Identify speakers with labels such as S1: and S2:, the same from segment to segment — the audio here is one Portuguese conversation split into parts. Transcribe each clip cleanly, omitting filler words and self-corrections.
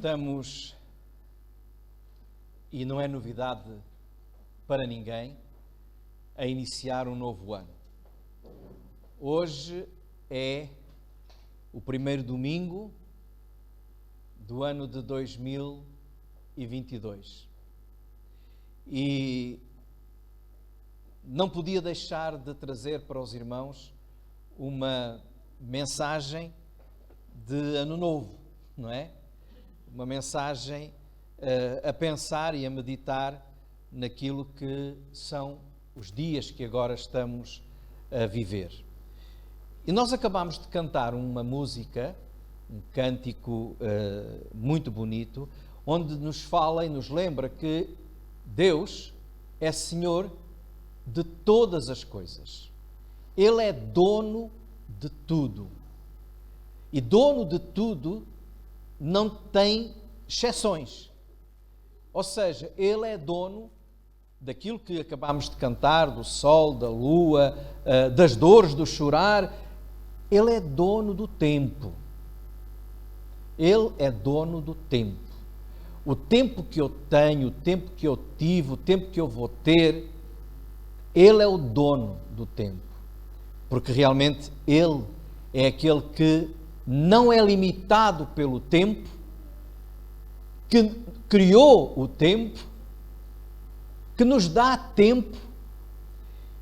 S1: Estamos, e não é novidade para ninguém, a iniciar um novo ano. Hoje é o primeiro domingo do ano de 2022. E não podia deixar de trazer para os irmãos uma mensagem de ano novo, não é? Uma mensagem a pensar e a meditar naquilo que são os dias que agora estamos a viver. E nós acabámos de cantar uma música, um cântico muito bonito, onde nos fala e nos lembra que Deus é Senhor de todas as coisas. Ele é dono de tudo. E dono de tudo não tem exceções. Ou seja, Ele é dono daquilo que acabámos de cantar, do sol, da lua, das dores, do chorar. Ele é dono do tempo. Ele é dono do tempo. O tempo que eu tenho, o tempo que eu tive, o tempo que eu vou ter, Ele é o dono do tempo. Porque realmente Ele é aquele que não é limitado pelo tempo, que criou o tempo, que nos dá tempo.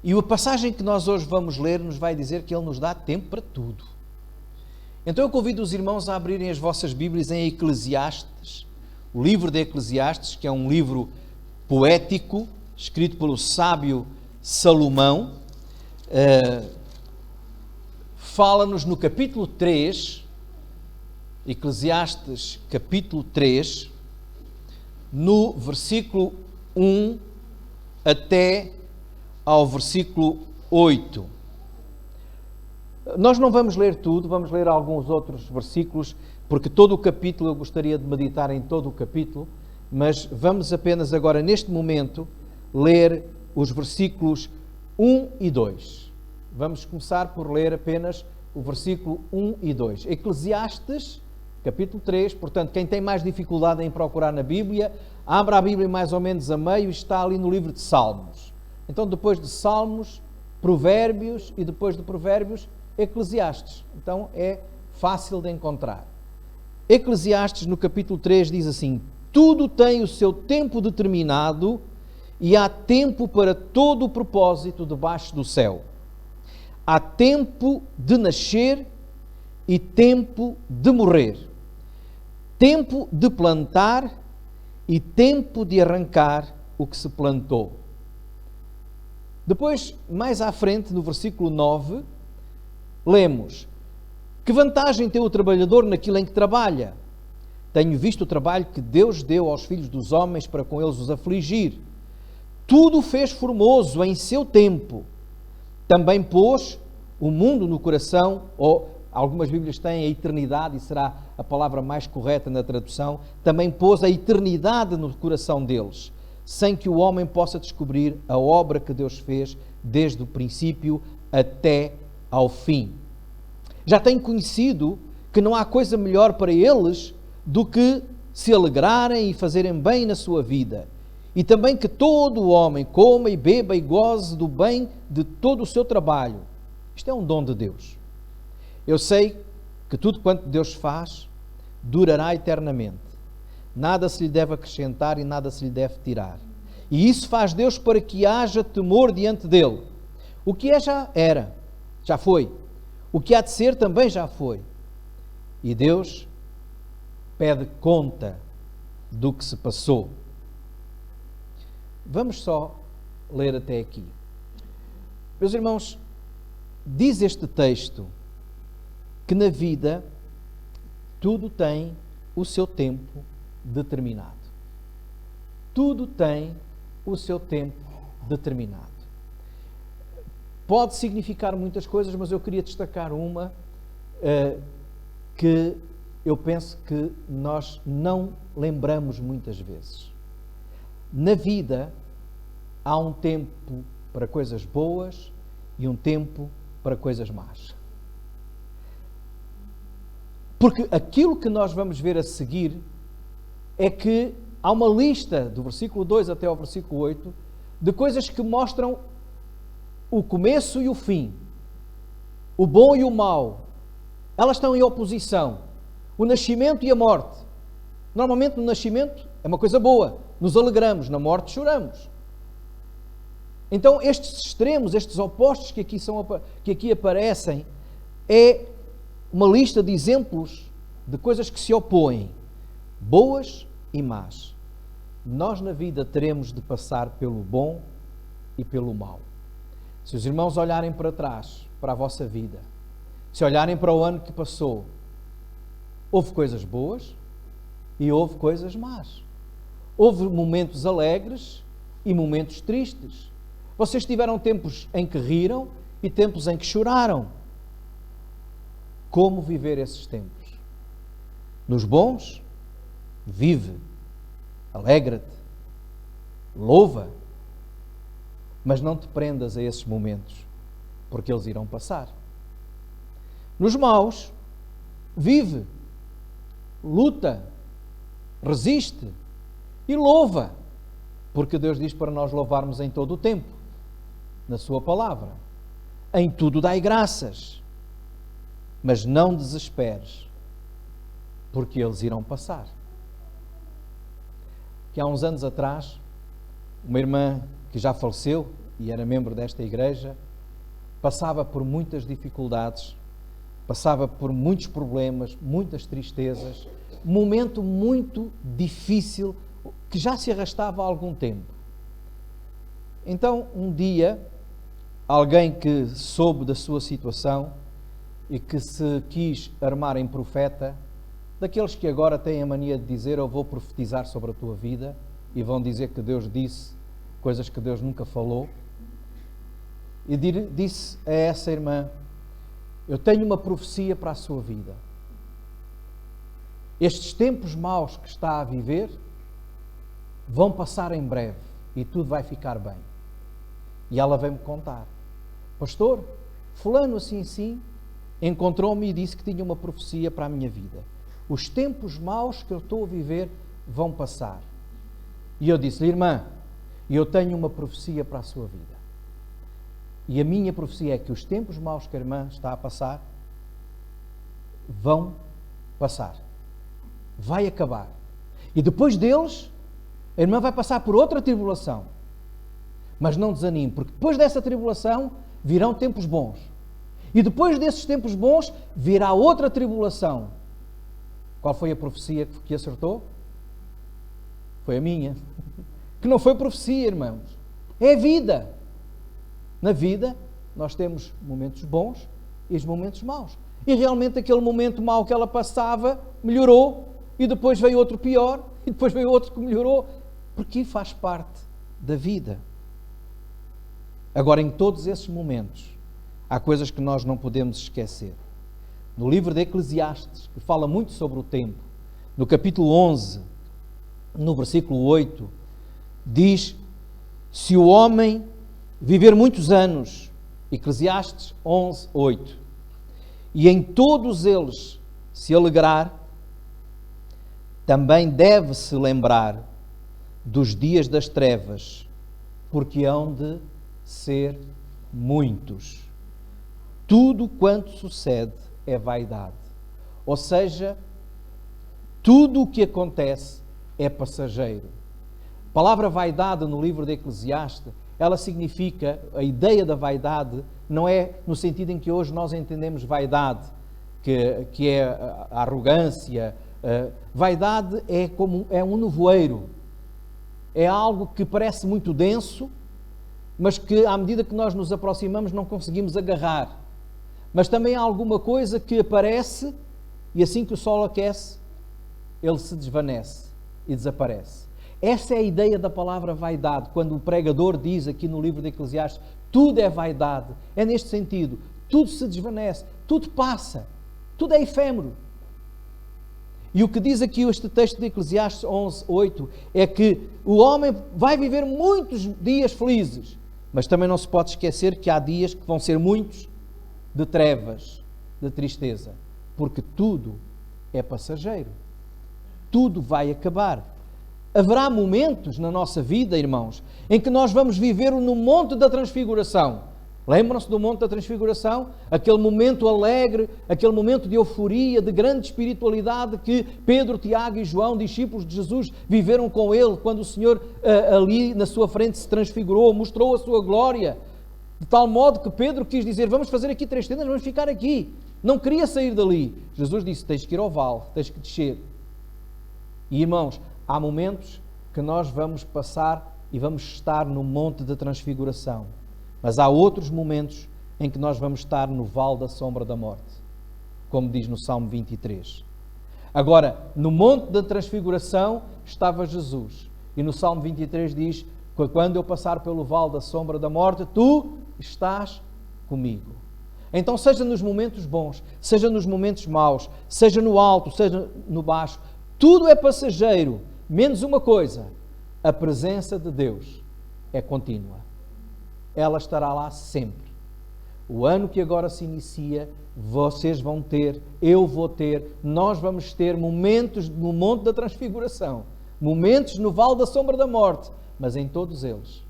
S1: E a passagem que nós hoje vamos ler nos vai dizer que Ele nos dá tempo para tudo. Então eu convido os irmãos a abrirem as vossas Bíblias em Eclesiastes, o livro de Eclesiastes, que é um livro poético, escrito pelo sábio Salomão. Fala-nos no capítulo 3, Eclesiastes capítulo 3, no versículo 1 até ao versículo 8. Nós não vamos ler tudo, vamos ler alguns outros versículos, porque todo o capítulo, eu gostaria de meditar em todo o capítulo, mas vamos apenas agora, neste momento, ler os versículos 1 e 2. Vamos começar por ler apenas o versículo 1 e 2. Eclesiastes, capítulo 3, portanto, quem tem mais dificuldade em procurar na Bíblia, abra a Bíblia mais ou menos a meio e está ali no livro de Salmos. Então, depois de Salmos, Provérbios e depois de Provérbios, Eclesiastes. Então, é fácil de encontrar. Eclesiastes, no capítulo 3, diz assim: tudo tem o seu tempo determinado e há tempo para todo o propósito debaixo do céu. Há tempo de nascer e tempo de morrer. Tempo de plantar e tempo de arrancar o que se plantou. Depois, mais à frente, no versículo 9, lemos: que vantagem tem o trabalhador naquilo em que trabalha? Tenho visto o trabalho que Deus deu aos filhos dos homens para com eles os afligir. Tudo fez formoso em seu tempo. Também pôs o mundo no coração, ou algumas Bíblias têm a eternidade, e será a palavra mais correta na tradução, também pôs a eternidade no coração deles, sem que o homem possa descobrir a obra que Deus fez desde o princípio até ao fim. Já tenho conhecido que não há coisa melhor para eles do que se alegrarem e fazerem bem na sua vida. E também que todo o homem coma e beba e goze do bem de todo o seu trabalho. Isto é um dom de Deus. Eu sei que tudo quanto Deus faz durará eternamente. Nada se lhe deve acrescentar e nada se lhe deve tirar. E isso faz Deus para que haja temor diante dele. O que é já era, já foi. O que há de ser também já foi. E Deus pede conta do que se passou. Vamos só ler até aqui. Meus irmãos, diz este texto que na vida tudo tem o seu tempo determinado. Tudo tem o seu tempo determinado. Pode significar muitas coisas, mas eu queria destacar uma que eu penso que nós não lembramos muitas vezes. Na vida há um tempo para coisas boas e um tempo para coisas más. Porque aquilo que nós vamos ver a seguir é que há uma lista, do versículo 2 até ao versículo 8, de coisas que mostram o começo e o fim, o bom e o mau. Elas estão em oposição. O nascimento e a morte. Normalmente no nascimento é uma coisa boa, nos alegramos, na morte choramos. Então estes extremos, estes opostos que aqui aparecem, é uma lista de exemplos de coisas que se opõem, boas e más. Nós na vida teremos de passar pelo bom e pelo mau. Se os irmãos olharem para trás, para a vossa vida, se olharem para o ano que passou, houve coisas boas e houve coisas más. Houve momentos alegres e momentos tristes. Vocês tiveram tempos em que riram e tempos em que choraram. Como viver esses tempos? Nos bons, vive, alegra-te, louva, mas não te prendas a esses momentos, porque eles irão passar. Nos maus, vive, luta, resiste e louva, porque Deus diz para nós louvarmos em todo o tempo, na sua palavra. Em tudo dai graças, mas não desesperes, porque eles irão passar. Que há uns anos atrás, uma irmã que já faleceu e era membro desta igreja, passava por muitas dificuldades, passava por muitos problemas, muitas tristezas, um momento muito difícil que já se arrastava há algum tempo. Então, um dia, alguém que soube da sua situação e que se quis armar em profeta, daqueles que agora têm a mania de dizer: eu vou profetizar sobre a tua vida, e vão dizer que Deus disse coisas que Deus nunca falou, e disse a essa irmã: eu tenho uma profecia para a sua vida. Estes tempos maus que está a viver vão passar em breve e tudo vai ficar bem. E ela veio-me contar: pastor, fulano assim encontrou-me e disse que tinha uma profecia para a minha vida. Os tempos maus que eu estou a viver vão passar. E eu disse-lhe: irmã, eu tenho uma profecia para a sua vida. E a minha profecia é que os tempos maus que a irmã está a passar vão passar. Vai acabar. E depois deles, a irmã vai passar por outra tribulação. Mas não desanime, porque depois dessa tribulação virão tempos bons. E depois desses tempos bons virá outra tribulação. Qual foi a profecia que acertou? Foi a minha. Que não foi profecia, irmãos. É vida. Na vida, nós temos momentos bons e os momentos maus. E realmente aquele momento mau que ela passava melhorou, e depois veio outro pior, e depois veio outro que melhorou, porque faz parte da vida. Agora, em todos esses momentos, há coisas que nós não podemos esquecer. No livro de Eclesiastes, que fala muito sobre o tempo, no capítulo 11, no versículo 8, diz: se o homem viver muitos anos, Eclesiastes 11, 8, e em todos eles se alegrar, também deve-se lembrar dos dias das trevas, porque hão de ser muitos. Tudo quanto sucede é vaidade. Ou seja, tudo o que acontece é passageiro. A palavra vaidade no livro de Eclesiastes, ela significa, a ideia da vaidade não é no sentido em que hoje nós entendemos vaidade, que é a arrogância. Vaidade é um nevoeiro, é algo que parece muito denso, mas que à medida que nós nos aproximamos não conseguimos agarrar. Mas também há alguma coisa que aparece e assim que o sol aquece, ele se desvanece e desaparece. Essa é a ideia da palavra vaidade, quando o pregador diz aqui no livro de Eclesiastes: tudo é vaidade. É neste sentido, tudo se desvanece, tudo passa, tudo é efêmero. E o que diz aqui este texto de Eclesiastes 11, 8, é que o homem vai viver muitos dias felizes, mas também não se pode esquecer que há dias que vão ser muitos de trevas, de tristeza, porque tudo é passageiro. tudo vai acabar. Haverá momentos na nossa vida, irmãos, em que nós vamos viver no Monte da Transfiguração. Lembram-se do Monte da Transfiguração? Aquele momento alegre, aquele momento de euforia, de grande espiritualidade que Pedro, Tiago e João, discípulos de Jesus, viveram com ele quando o Senhor ali na sua frente se transfigurou, mostrou a sua glória. De tal modo que Pedro quis dizer, vamos fazer aqui 3 tendas, vamos ficar aqui. Não queria sair dali. Jesus disse, tens que ir ao vale, tens que descer. E irmãos, há momentos que nós vamos passar e vamos estar no Monte da Transfiguração. Mas há outros momentos em que nós vamos estar no vale da sombra da morte, como diz no Salmo 23. Agora, no Monte da Transfiguração estava Jesus. E no Salmo 23 diz, quando eu passar pelo vale da sombra da morte, tu estás comigo. Então, seja nos momentos bons, seja nos momentos maus, seja no alto, seja no baixo, tudo é passageiro, menos uma coisa, a presença de Deus é contínua. Ela estará lá sempre. O ano que agora se inicia, vocês vão ter, eu vou ter, nós vamos ter momentos no Monte da Transfiguração, momentos no Vale da Sombra da Morte, mas em todos eles,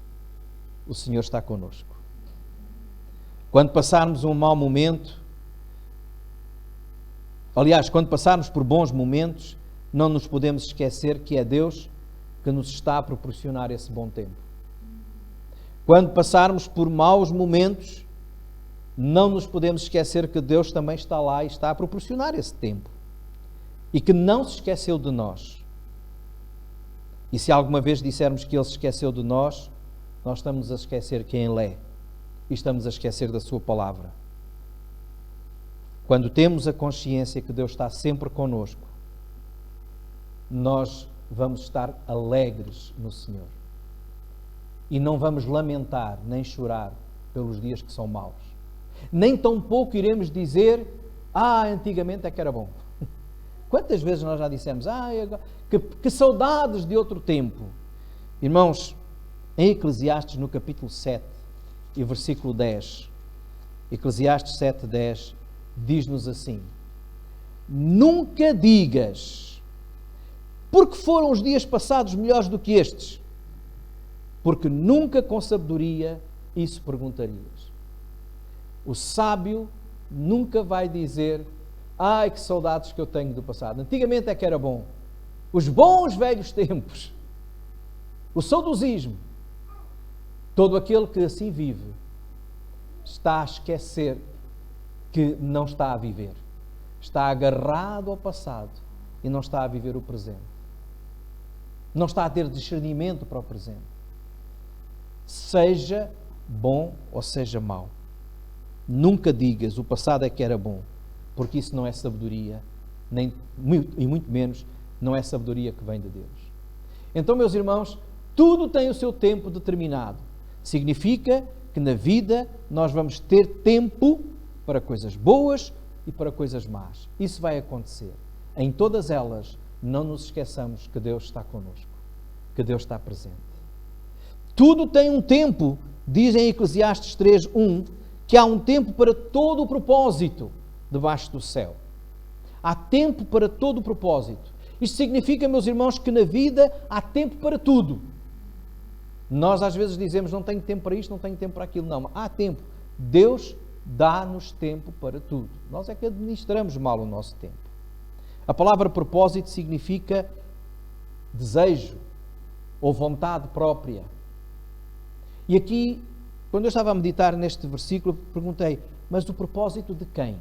S1: o Senhor está connosco. Quando passarmos um mau momento, aliás, quando passarmos por bons momentos, não nos podemos esquecer que é Deus que nos está a proporcionar esse bom tempo. Quando passarmos por maus momentos, não nos podemos esquecer que Deus também está lá e está a proporcionar esse tempo. E que não se esqueceu de nós. E se alguma vez dissermos que Ele se esqueceu de nós, nós estamos a esquecer quem Ele é. E estamos a esquecer da Sua palavra. Quando temos a consciência que Deus está sempre conosco, nós vamos estar alegres no Senhor. E não vamos lamentar nem chorar pelos dias que são maus. Nem tão pouco iremos dizer, antigamente é que era bom. Quantas vezes nós já dissemos, que saudades de outro tempo. Irmãos, em Eclesiastes, no capítulo 7 e versículo 10, Eclesiastes 7, 10, diz-nos assim, nunca digas, porque foram os dias passados melhores do que estes, porque nunca com sabedoria isso perguntarias. O sábio nunca vai dizer, que saudades que eu tenho do passado. Antigamente é que era bom. Os bons velhos tempos. O saudosismo. Todo aquele que assim vive está a esquecer que não está a viver. Está agarrado ao passado e não está a viver o presente. Não está a ter discernimento para o presente. Seja bom ou seja mau. Nunca digas, o passado é que era bom, porque isso não é sabedoria, e muito menos não é sabedoria que vem de Deus. Então, meus irmãos, tudo tem o seu tempo determinado. Significa que na vida nós vamos ter tempo para coisas boas e para coisas más. Isso vai acontecer. Em todas elas, não nos esqueçamos que Deus está connosco, que Deus está presente. Tudo tem um tempo, diz em Eclesiastes 3:1, que há um tempo para todo o propósito debaixo do céu. Há tempo para todo o propósito. Isto significa, meus irmãos, que na vida há tempo para tudo. Nós às vezes dizemos, não tenho tempo para isto, não tenho tempo para aquilo. Não, há tempo. Deus dá-nos tempo para tudo. Nós é que administramos mal o nosso tempo. A palavra propósito significa desejo ou vontade própria. E aqui, quando eu estava a meditar neste versículo, perguntei, mas o propósito de quem?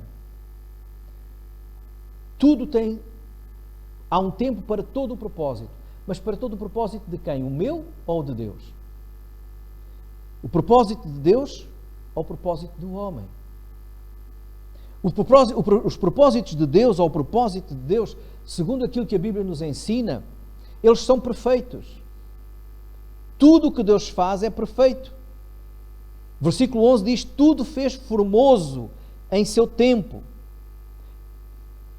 S1: Há um tempo para todo o propósito, mas para todo o propósito de quem? O meu ou o de Deus? O propósito de Deus ou o propósito do homem? Os propósitos de Deus ou o propósito de Deus, segundo aquilo que a Bíblia nos ensina, eles são perfeitos. Tudo o que Deus faz é perfeito. Versículo 11 diz, tudo fez formoso em seu tempo.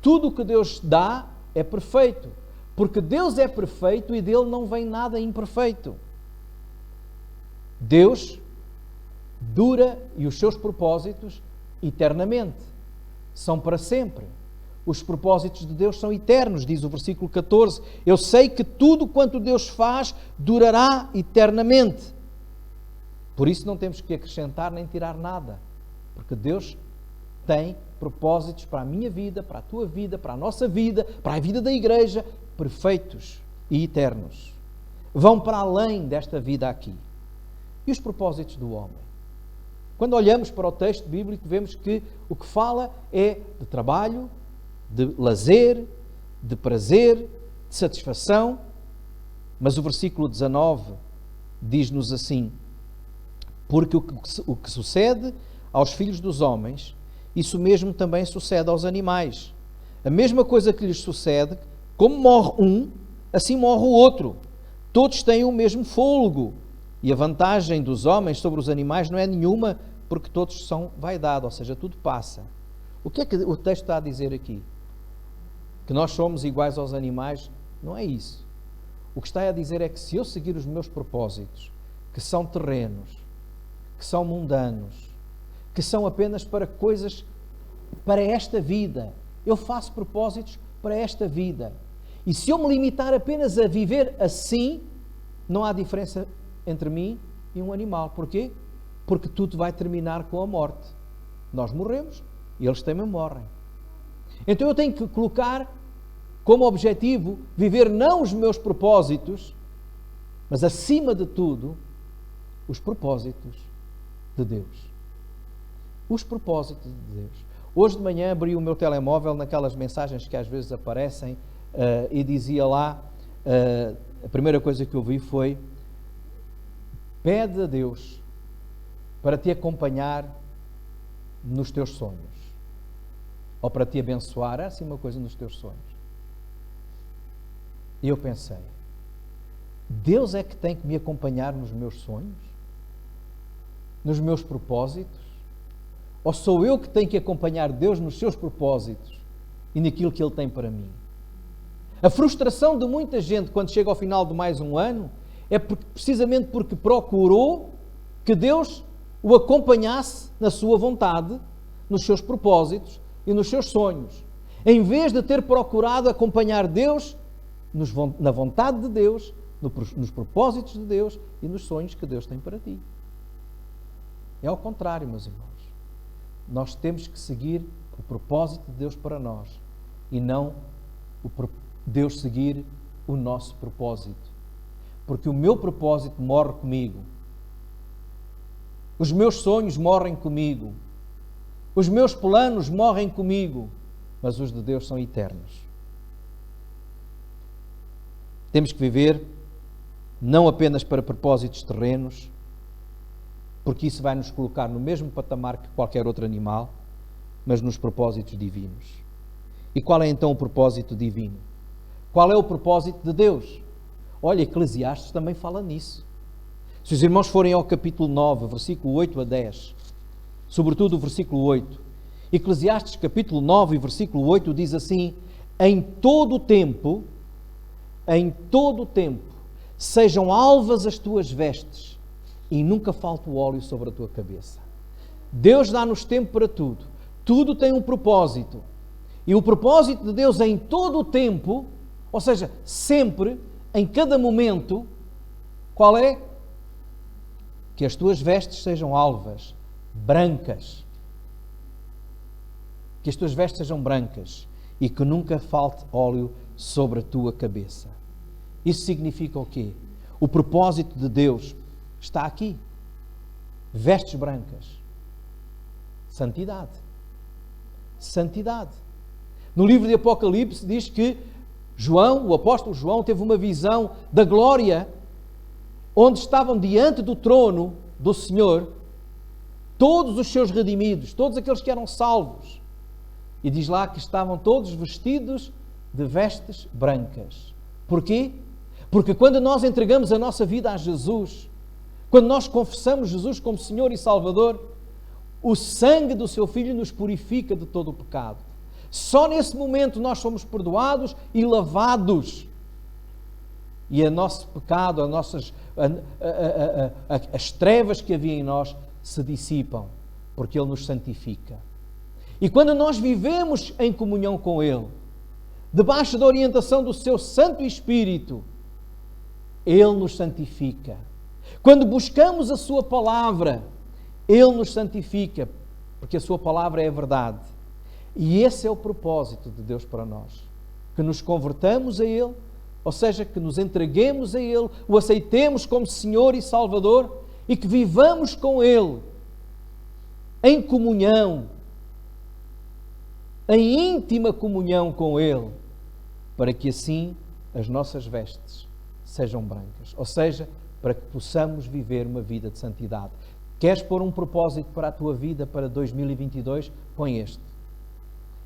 S1: Tudo o que Deus dá é perfeito, porque Deus é perfeito e dele não vem nada imperfeito. Deus dura e os seus propósitos eternamente, são para sempre. os propósitos de Deus são eternos, diz o versículo 14. Eu sei que tudo quanto Deus faz durará eternamente. Por isso não temos que acrescentar nem tirar nada, porque Deus tem propósitos para a minha vida, para a tua vida, para a nossa vida, para a vida da igreja, perfeitos e eternos. Vão para além desta vida aqui. E os propósitos do homem? Quando olhamos para o texto bíblico, vemos que o que fala é de trabalho, de lazer, de prazer, de satisfação. Mas o versículo 19 diz-nos assim: porque o que sucede aos filhos dos homens, isso mesmo também sucede aos animais. A mesma coisa que lhes sucede, como morre um, assim morre o outro. Todos têm o mesmo fôlego. E a vantagem dos homens sobre os animais não é nenhuma, porque todos são vaidade, ou seja, tudo passa. O que é que o texto está a dizer aqui? Que nós somos iguais aos animais? Não é isso. O que está a dizer é que se eu seguir os meus propósitos, que são terrenos, que são mundanos, que são apenas para coisas, para esta vida, eu faço propósitos para esta vida. E se eu me limitar apenas a viver assim, não há diferença entre mim e um animal. Porquê? Porque tudo vai terminar com a morte. Nós morremos e eles também morrem. Então eu tenho que colocar como objetivo viver não os meus propósitos, mas acima de tudo, os propósitos de Deus. Os propósitos de Deus. Hoje de manhã abri o meu telemóvel naquelas mensagens que às vezes aparecem e dizia lá, a primeira coisa que eu vi foi: pede a Deus para te acompanhar nos teus sonhos, ou para te abençoar, é assim uma coisa, nos teus sonhos. E eu pensei, Deus é que tem que me acompanhar nos meus sonhos? Nos meus propósitos? Ou sou eu que tenho que acompanhar Deus nos seus propósitos e naquilo que Ele tem para mim? A frustração de muita gente quando chega ao final de mais um ano é precisamente porque procurou que Deus o acompanhasse na sua vontade, nos seus propósitos e nos seus sonhos, em vez de ter procurado acompanhar Deus na vontade de Deus, nos propósitos de Deus e nos sonhos que Deus tem para ti. É ao contrário, meus irmãos. Nós temos que seguir o propósito de Deus para nós e não Deus seguir o nosso propósito. Porque o meu propósito morre comigo. Os meus sonhos morrem comigo. Os meus planos morrem comigo. Mas os de Deus são eternos. Temos que viver não apenas para propósitos terrenos, porque isso vai nos colocar no mesmo patamar que qualquer outro animal, mas nos propósitos divinos. E qual é então o propósito divino? Qual é o propósito de Deus? Olha, Eclesiastes também fala nisso. Se os irmãos forem ao capítulo 9, versículo 8 a 10, sobretudo o versículo 8, Eclesiastes capítulo 9 e versículo 8 diz assim: em todo o tempo, sejam alvas as tuas vestes e nunca falte o óleo sobre a tua cabeça. Deus dá-nos tempo para tudo. Tudo tem um propósito. E o propósito de Deus em todo o tempo, ou seja, sempre, em cada momento, qual é? Que as tuas vestes sejam alvas, brancas. Que as tuas vestes sejam brancas e que nunca falte óleo sobre a tua cabeça. Isso significa o quê? O propósito de Deus está aqui. Vestes brancas. Santidade. Santidade. No livro de Apocalipse diz que João, o apóstolo João, teve uma visão da glória onde estavam diante do trono do Senhor todos os seus redimidos, todos aqueles que eram salvos. E diz lá que estavam todos vestidos de vestes brancas. Porquê? Porque quando nós entregamos a nossa vida a Jesus, quando nós confessamos Jesus como Senhor e Salvador, o sangue do seu Filho nos purifica de todo o pecado. Só nesse momento nós somos perdoados e lavados. E o nosso pecado, as trevas que havia em nós se dissipam, porque Ele nos santifica. E quando nós vivemos em comunhão com Ele, debaixo da orientação do Seu Santo Espírito, Ele nos santifica. Quando buscamos a Sua Palavra, Ele nos santifica, porque a Sua Palavra é a verdade. E esse é o propósito de Deus para nós. Que nos convertamos a Ele, ou seja, que nos entreguemos a Ele, o aceitemos como Senhor e Salvador e que vivamos com Ele em comunhão, em íntima comunhão com Ele, para que assim as nossas vestes sejam brancas. Ou seja, para que possamos viver uma vida de santidade. Queres pôr um propósito para a tua vida para 2022? Põe este.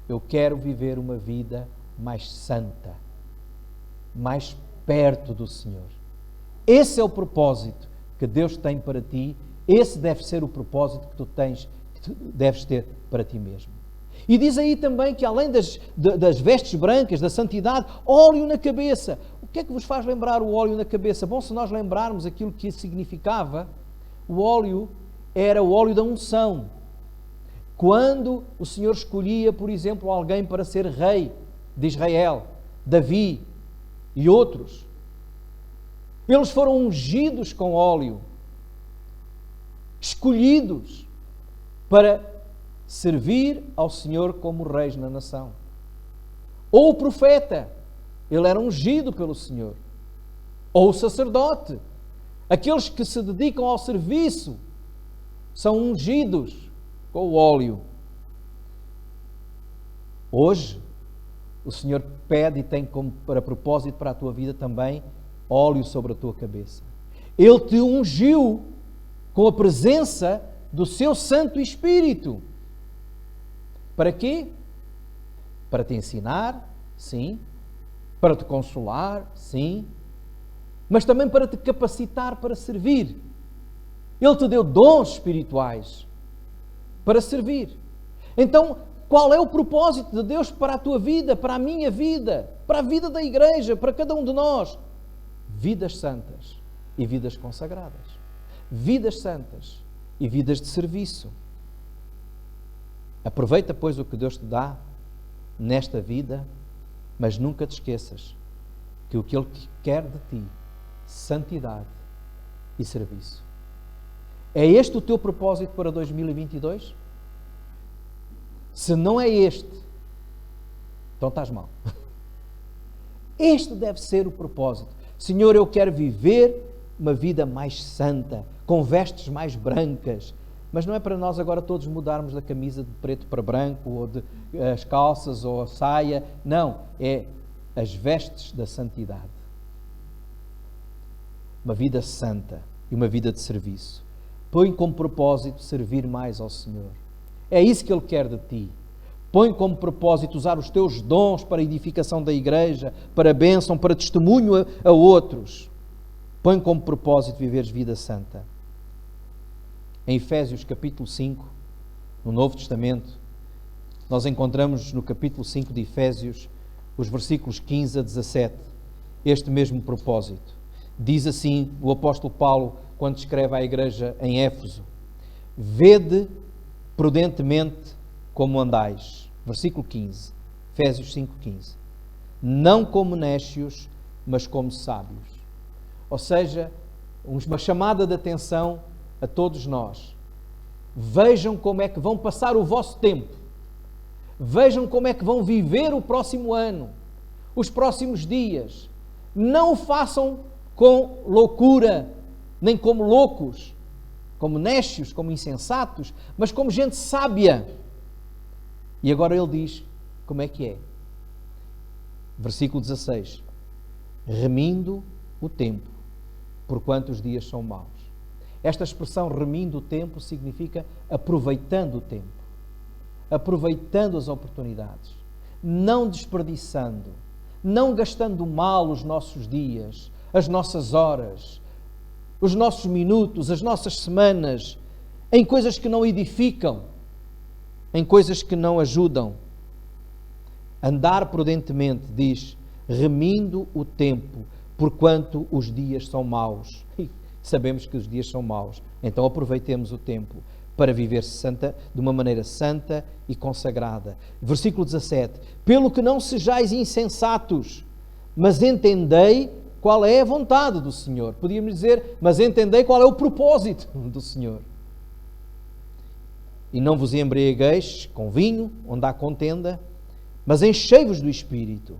S1: Eu quero viver uma vida mais santa, mais perto do Senhor. Esse é o propósito que Deus tem para ti. Esse deve ser o propósito que tu tens, que tu deves ter para ti mesmo. E diz aí também que além das vestes brancas, da santidade, óleo na cabeça. O que é que vos faz lembrar o óleo na cabeça? Bom, se nós lembrarmos aquilo que isso significava, o óleo era o óleo da unção. Quando o Senhor escolhia, por exemplo, alguém para ser rei de Israel, Davi e outros, eles foram ungidos com óleo, escolhidos para servir ao Senhor como reis na nação. Ou o profeta, ele era ungido pelo Senhor. Ou o sacerdote, aqueles que se dedicam ao serviço, são ungidos com o óleo. Hoje, o Senhor pede e tem como para propósito para a tua vida também óleo sobre a tua cabeça. Ele te ungiu com a presença do seu Santo Espírito. Para quê? Para te ensinar, sim. Para te consolar, sim. Mas também para te capacitar para servir. Ele te deu dons espirituais para servir. Então, qual é o propósito de Deus para a tua vida, para a minha vida, para a vida da igreja, para cada um de nós? Vidas santas e vidas consagradas. Vidas santas e vidas de serviço. Aproveita, pois, o que Deus te dá nesta vida, mas nunca te esqueças que o que Ele quer de ti, santidade e serviço. É este o teu propósito para 2022? Se não é este, então estás mal. Este deve ser o propósito. Senhor, eu quero viver uma vida mais santa, com vestes mais brancas. Mas não é para nós agora todos mudarmos da camisa de preto para branco, ou de as calças, ou a saia. Não, é as vestes da santidade. Uma vida santa e uma vida de serviço. Põe como propósito servir mais ao Senhor. É isso que Ele quer de ti. Põe como propósito usar os teus dons para a edificação da igreja, para a bênção, para testemunho a outros. Põe como propósito viveres vida santa. Em Efésios capítulo 5, no Novo Testamento, nós encontramos no capítulo 5 de Efésios, os versículos 15 a 17, este mesmo propósito. Diz assim o apóstolo Paulo, quando escreve à igreja em Éfeso: vede prudentemente como andais. Versículo 15, Efésios 5:15. Não como nécios, mas como sábios. Ou seja, uma chamada de atenção a todos nós. Vejam como é que vão passar o vosso tempo. Vejam como é que vão viver o próximo ano, os próximos dias. Não o façam com loucura, nem como loucos, como nécios, como insensatos, mas como gente sábia. E agora ele diz como é que é. Versículo 16. Remindo o tempo, porquanto os dias são maus. Esta expressão remindo o tempo significa aproveitando o tempo, aproveitando as oportunidades, não desperdiçando, não gastando mal os nossos dias, as nossas horas, os nossos minutos, as nossas semanas, em coisas que não edificam, em coisas que não ajudam. Andar prudentemente, diz, remindo o tempo, porquanto os dias são maus. Sabemos que os dias são maus, então aproveitemos o tempo para viver santa, de uma maneira santa e consagrada. Versículo 17. Pelo que não sejais insensatos, mas entendei qual é a vontade do Senhor. Podíamos dizer, mas entendei qual é o propósito do Senhor. E não vos embriagueis com vinho, onde há contenda, mas enchei-vos do Espírito,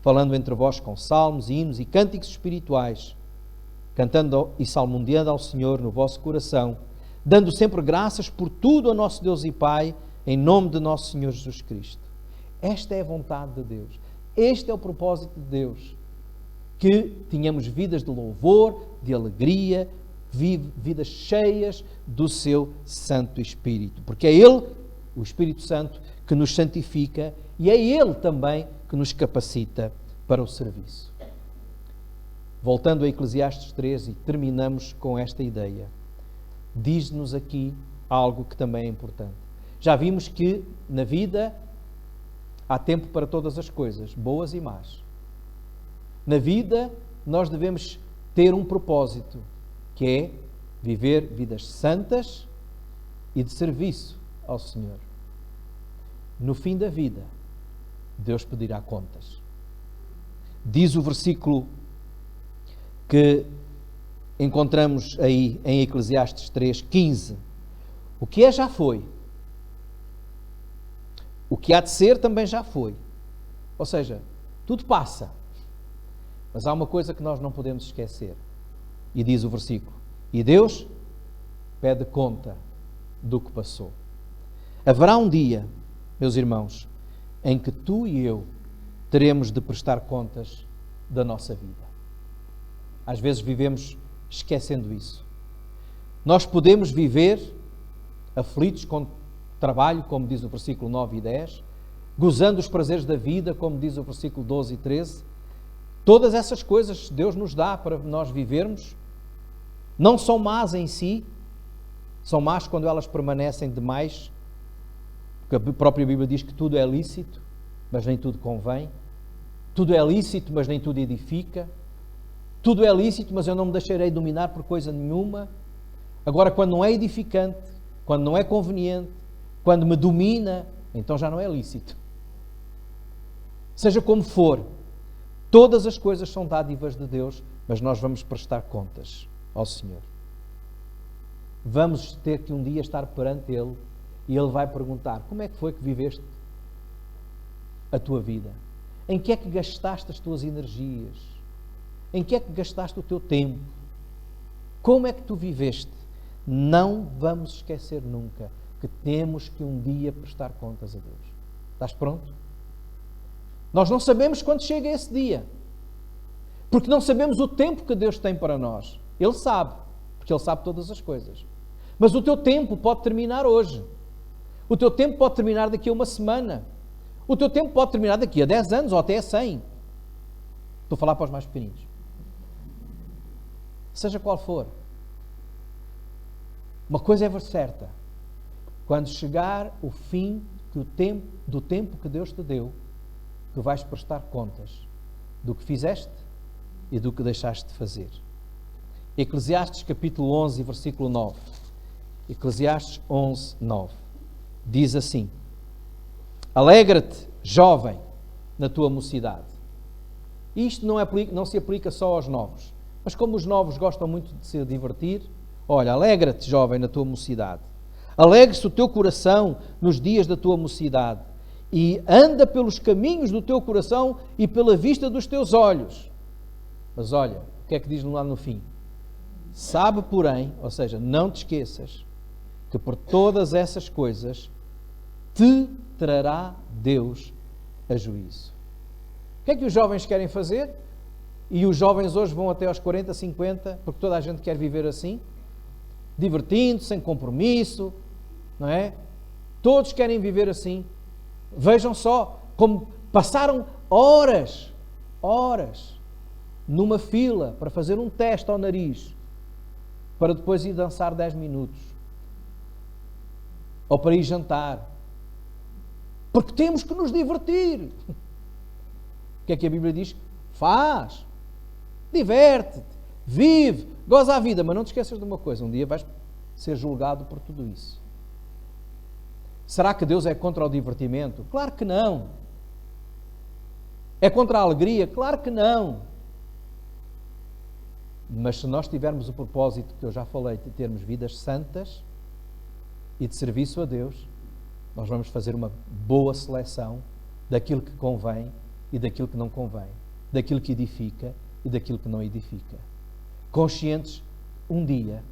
S1: falando entre vós com salmos, hinos e cânticos espirituais, cantando e salmodiando ao Senhor no vosso coração, dando sempre graças por tudo a nosso Deus e Pai, em nome de nosso Senhor Jesus Cristo. Esta é a vontade de Deus. Este é o propósito de Deus. Que tenhamos vidas de louvor, de alegria, vidas cheias do seu Santo Espírito. Porque é Ele, o Espírito Santo, que nos santifica e é Ele também que nos capacita para o serviço. Voltando a Eclesiastes 3 e terminamos com esta ideia. Diz-nos aqui algo que também é importante. Já vimos que na vida há tempo para todas as coisas, boas e más. Na vida nós devemos ter um propósito, que é viver vidas santas e de serviço ao Senhor. No fim da vida, Deus pedirá contas. Diz o versículo que encontramos aí em Eclesiastes 3:15. O que é já foi. O que há de ser também já foi. Ou seja, tudo passa. Mas há uma coisa que nós não podemos esquecer. E diz o versículo: e Deus pede conta do que passou. Haverá um dia, meus irmãos, em que tu e eu teremos de prestar contas da nossa vida. Às vezes vivemos esquecendo isso. Nós podemos viver aflitos com trabalho, como diz o versículo 9 e 10, gozando os prazeres da vida, como diz o versículo 12 e 13. Todas essas coisas Deus nos dá para nós vivermos. Não são más em si, são más quando elas permanecem demais, porque a própria Bíblia diz que tudo é lícito, mas nem tudo convém. Tudo é lícito, mas nem tudo edifica. Tudo é lícito, mas eu não me deixarei dominar por coisa nenhuma. Agora, quando não é edificante, quando não é conveniente, quando me domina, então já não é lícito. Seja como for, todas as coisas são dádivas de Deus, mas nós vamos prestar contas ao Senhor. Vamos ter que um dia estar perante Ele e Ele vai perguntar: como é que foi que viveste a tua vida? Em que é que gastaste as tuas energias? Em que é que gastaste o teu tempo? Como é que tu viveste? Não vamos esquecer nunca que temos que um dia prestar contas a Deus. Estás pronto? Nós não sabemos quando chega esse dia, porque não sabemos o tempo que Deus tem para nós. Ele sabe, porque Ele sabe todas as coisas. Mas o teu tempo pode terminar hoje. O teu tempo pode terminar daqui a uma semana. O teu tempo pode terminar daqui a 10 anos ou até a 100. Estou a falar para os mais pequeninos. Seja qual for. Uma coisa é certa. Quando chegar o fim do tempo que Deus te deu, tu vais prestar contas do que fizeste e do que deixaste de fazer. Eclesiastes capítulo 11, versículo 9. Eclesiastes 11, 9. Diz assim: alegra-te, jovem, na tua mocidade. Isto não se aplica só aos novos, mas como os novos gostam muito de se divertir, olha, alegra-te, jovem, na tua mocidade. Alegre-se o teu coração nos dias da tua mocidade e anda pelos caminhos do teu coração e pela vista dos teus olhos. Mas olha, o que é que diz lá no fim? Sabe, porém, ou seja, não te esqueças, que por todas essas coisas te trará Deus a juízo. O que é que os jovens querem fazer? E os jovens hoje vão até aos 40, 50, porque toda a gente quer viver assim, divertindo, sem compromisso, não é? Todos querem viver assim. Vejam só como passaram horas numa fila para fazer um teste ao nariz, para depois ir dançar 10 minutos. Ou para ir jantar. Porque temos que nos divertir. O que é que a Bíblia diz? Faz. Diverte-te. Vive. Goza a vida. Mas não te esqueças de uma coisa. Um dia vais ser julgado por tudo isso. Será que Deus é contra o divertimento? Claro que não. É contra a alegria? Claro que não. Mas se nós tivermos o propósito que eu já falei, de termos vidas santas e de serviço a Deus, nós vamos fazer uma boa seleção daquilo que convém e daquilo que não convém, daquilo que edifica e daquilo que não edifica. Conscientes, um dia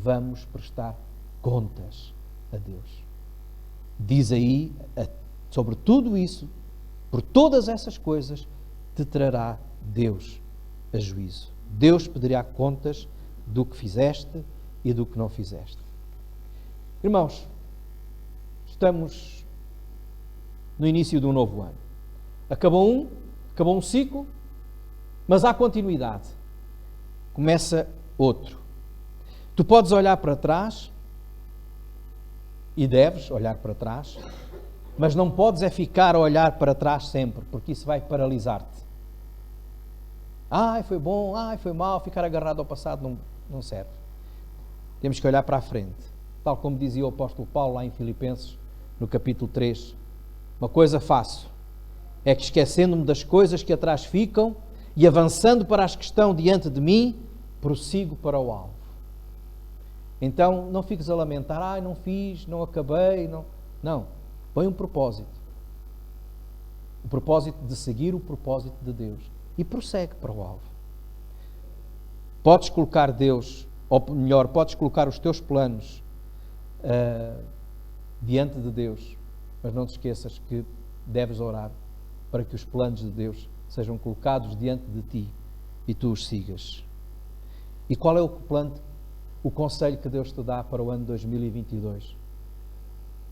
S1: vamos prestar contas a Deus. Diz aí, sobre tudo isso, por todas essas coisas, te trará Deus a juízo. Deus pedirá contas do que fizeste e do que não fizeste. Irmãos, estamos no início de um novo ano. Acabou um ciclo, mas há continuidade. Começa outro. Tu podes olhar para trás, e deves olhar para trás, mas não podes ficar a olhar para trás sempre, porque isso vai paralisar-te. Ai, foi bom, ai, foi mau, ficar agarrado ao passado não serve. Temos que olhar para a frente. Tal como dizia o apóstolo Paulo lá em Filipenses, no capítulo 3. Uma coisa faço, é que esquecendo-me das coisas que atrás ficam e avançando para as que estão diante de mim, prossigo para o alvo. Então, não fiques a lamentar, ai, não fiz, não acabei, não. Põe um propósito. O propósito de seguir o propósito de Deus. E prossegue para o alvo. Podes colocar Deus, ou melhor, podes colocar os teus planos diante de Deus, mas não te esqueças que deves orar para que os planos de Deus sejam colocados diante de ti e tu os sigas. E qual é o plano, o conselho que Deus te dá para o ano 2022?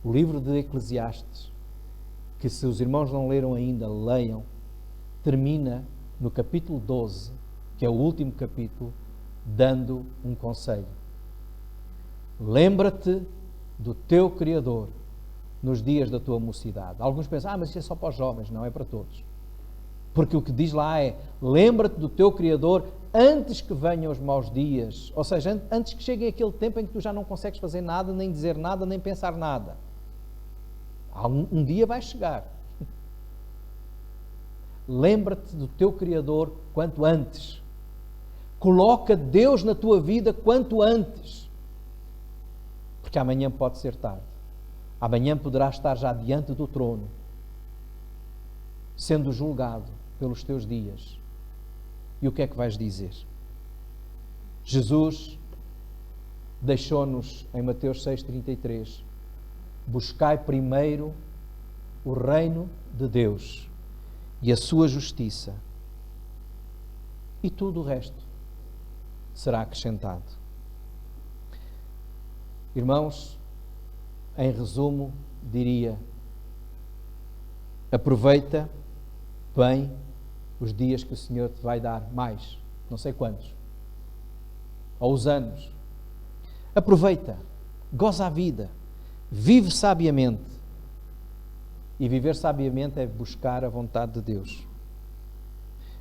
S1: O livro de Eclesiastes, que se os irmãos não leram ainda, leiam, termina no capítulo 12, que é o último capítulo, dando um conselho. Lembra-te do teu Criador nos dias da tua mocidade. Alguns pensam, mas isso é só para os jovens. Não, é para todos. Porque o que diz lá é, lembra-te do teu Criador antes que venham os maus dias. Ou seja, antes que chegue aquele tempo em que tu já não consegues fazer nada, nem dizer nada, nem pensar nada. Um dia vai chegar. Lembra-te do teu Criador quanto antes. Coloca Deus na tua vida quanto antes. Porque amanhã pode ser tarde. Amanhã poderás estar já diante do trono, sendo julgado pelos teus dias. E o que é que vais dizer? Jesus deixou-nos em Mateus 6,33: buscai primeiro o reino de Deus e a sua justiça, e tudo o resto será acrescentado. Irmãos, em resumo, diria: aproveita bem os dias que o Senhor te vai dar, mais, não sei quantos, ou os anos. Aproveita, goza a vida, vive sabiamente. E viver sabiamente é buscar a vontade de Deus.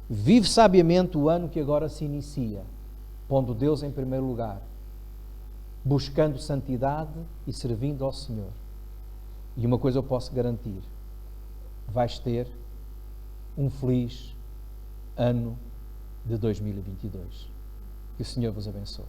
S1: Vive sabiamente o ano que agora se inicia, pondo Deus em primeiro lugar, buscando santidade e servindo ao Senhor. E uma coisa eu posso garantir: vais ter um feliz ano de 2022. Que o Senhor vos abençoe.